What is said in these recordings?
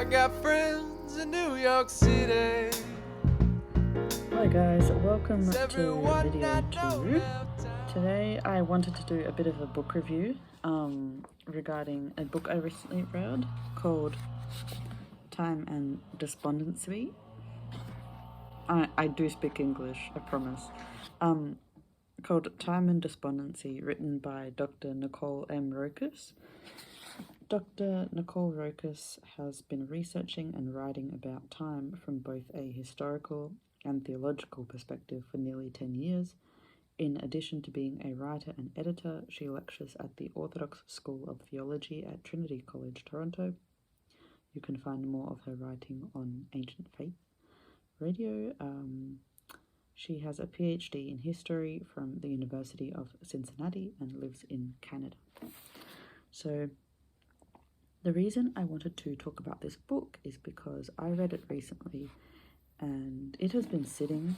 got friends in New York City. Hi guys, welcome Is to everyone video I know 2. around town? Today I wanted to do a bit of a book review regarding a book I recently read called Time and Despondency. I do speak English, I promise. Called Time and Despondency, written by Dr. Nicole M. Roccas. Dr. Nicole Roccas has been researching and writing about time from both a historical and theological perspective for nearly 10 years. In addition to being a writer and editor, she lectures at the Orthodox School of Theology at Trinity College, Toronto. You can find more of her writing on Ancient Faith Radio. She has a PhD in history from the University of Cincinnati and lives in Canada. So the reason I wanted to talk about this book is because I read it recently and it has been sitting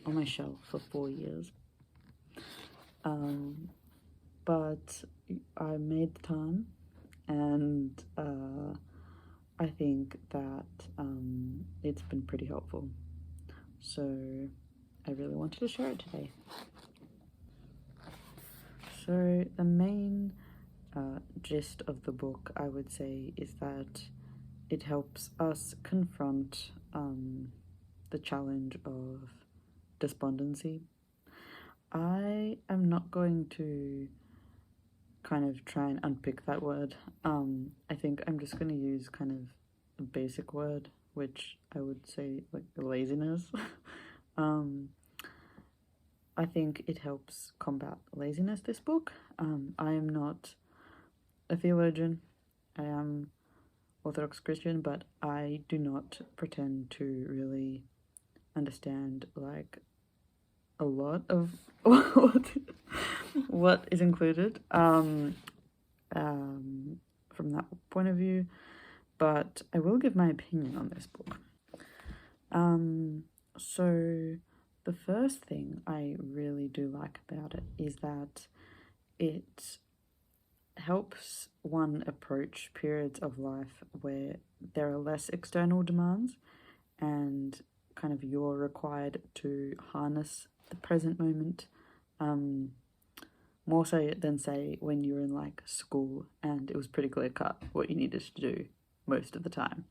on my shelf for 4 years. But I made the time, and I think that it's been pretty helpful. So I really wanted to share it today. So the main gist of the book, I would say, is that it helps us confront the challenge of despondency. I am not going to kind of try and unpick that word. I think I'm just going to use kind of a basic word, which I would say like laziness. I think it helps combat laziness, this book. I am not a theologian. I am Orthodox Christian, but I do not pretend to really understand like a lot of what is included from that point of view, but I will give my opinion on this book. So the first thing I really do like about it is that it helps one approach periods of life where there are less external demands and kind of you're required to harness the present moment, more so than say when you're in like school and it was pretty clear cut what you needed to do most of the time.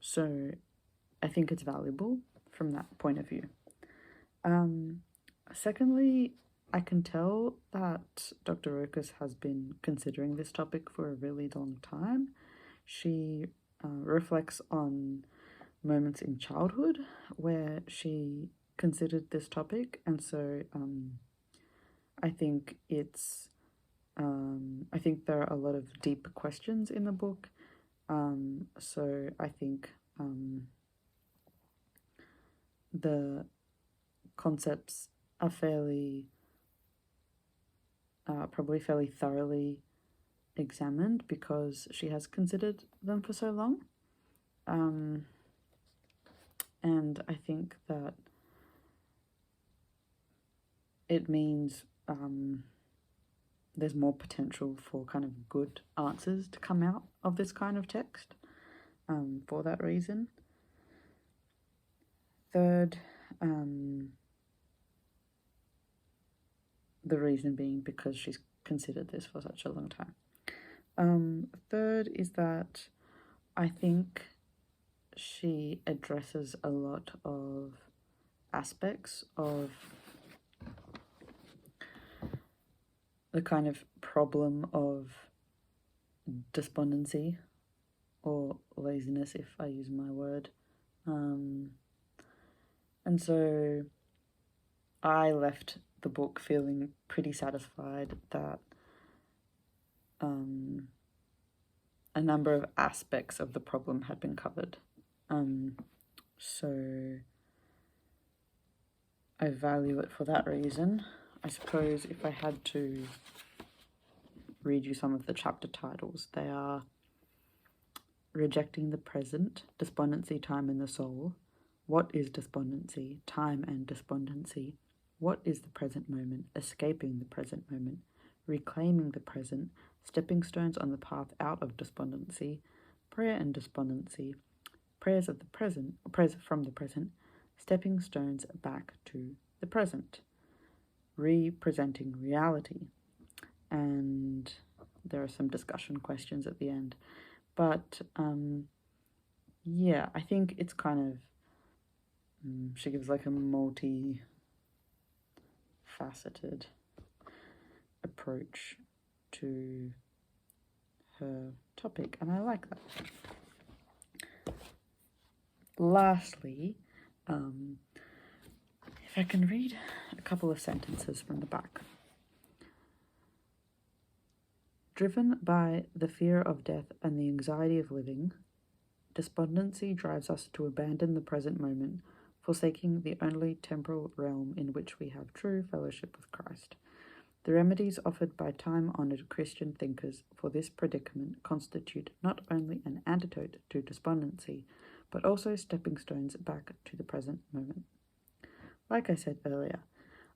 So I think it's valuable from that point of view. Secondly, I can tell that Dr. Roccas has been considering this topic for a really long time. She reflects on moments in childhood where she considered this topic, and so I think it's I think there are a lot of deep questions in the book. So I think the concepts are probably fairly thoroughly examined because she has considered them for so long. And I think that it means there's more potential for kind of good answers to come out of this kind of text for that reason. Third, the reason being because she's considered this for such a long time. Third is that I think she addresses a lot of aspects of the kind of problem of despondency or laziness, if I use my word. And so I left the book feeling pretty satisfied that a number of aspects of the problem had been covered. So I value it for that reason. I suppose if I had to read you some of the chapter titles, they are Rejecting the Present, Despondency, Time and the Soul. What is despondency? Time and despondency. What is the present moment? Escaping the present moment. Reclaiming the present. Stepping stones on the path out of despondency. Prayer and Despondency, Prayers of the Present, Prayers from the Present, Stepping Stones Back to the Present, Representing Reality. And there are some discussion questions at the end. But yeah, I think it's kind of, she gives like a multi-faceted approach to her topic, and I like that. Lastly, if I can read a couple of sentences from the back. Driven by the fear of death and the anxiety of living, despondency drives us to abandon the present moment, forsaking the only temporal realm in which we have true fellowship with Christ. The remedies offered by time-honored Christian thinkers for this predicament constitute not only an antidote to despondency, but also stepping stones back to the present moment. Like I said earlier,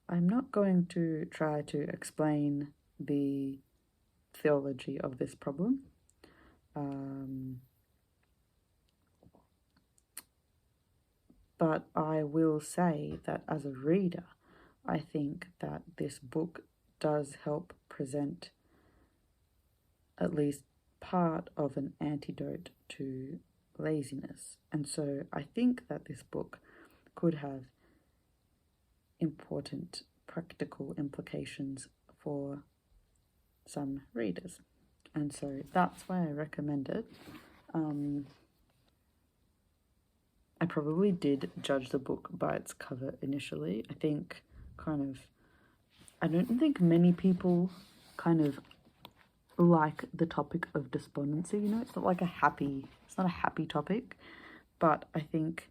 I'm not going to try to explain the theology of this problem. But I will say that as a reader, I think that this book does help present at least part of an antidote to laziness. And so I think that this book could have important practical implications for some readers. And so that's why I recommend it. I probably did judge the book by its cover initially. I don't think many people kind of like the topic of despondency. You know, it's not a happy topic, but I think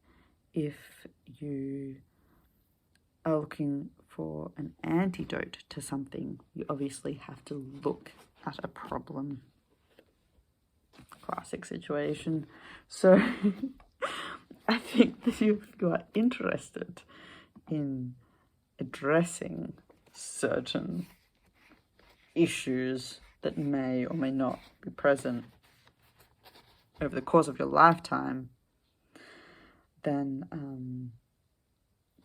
if you are looking for an antidote to something, you obviously have to look at a problem. Classic situation. So I think that if you are interested in addressing certain issues that may or may not be present over the course of your lifetime, then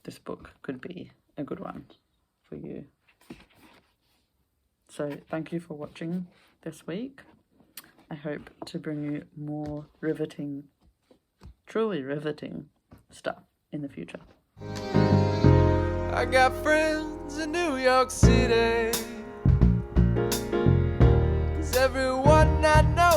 this book could be a good one for you. So thank you for watching this week. I hope to bring you more riveting, truly riveting stuff in the future. I got friends in New York City, 'cause everyone I know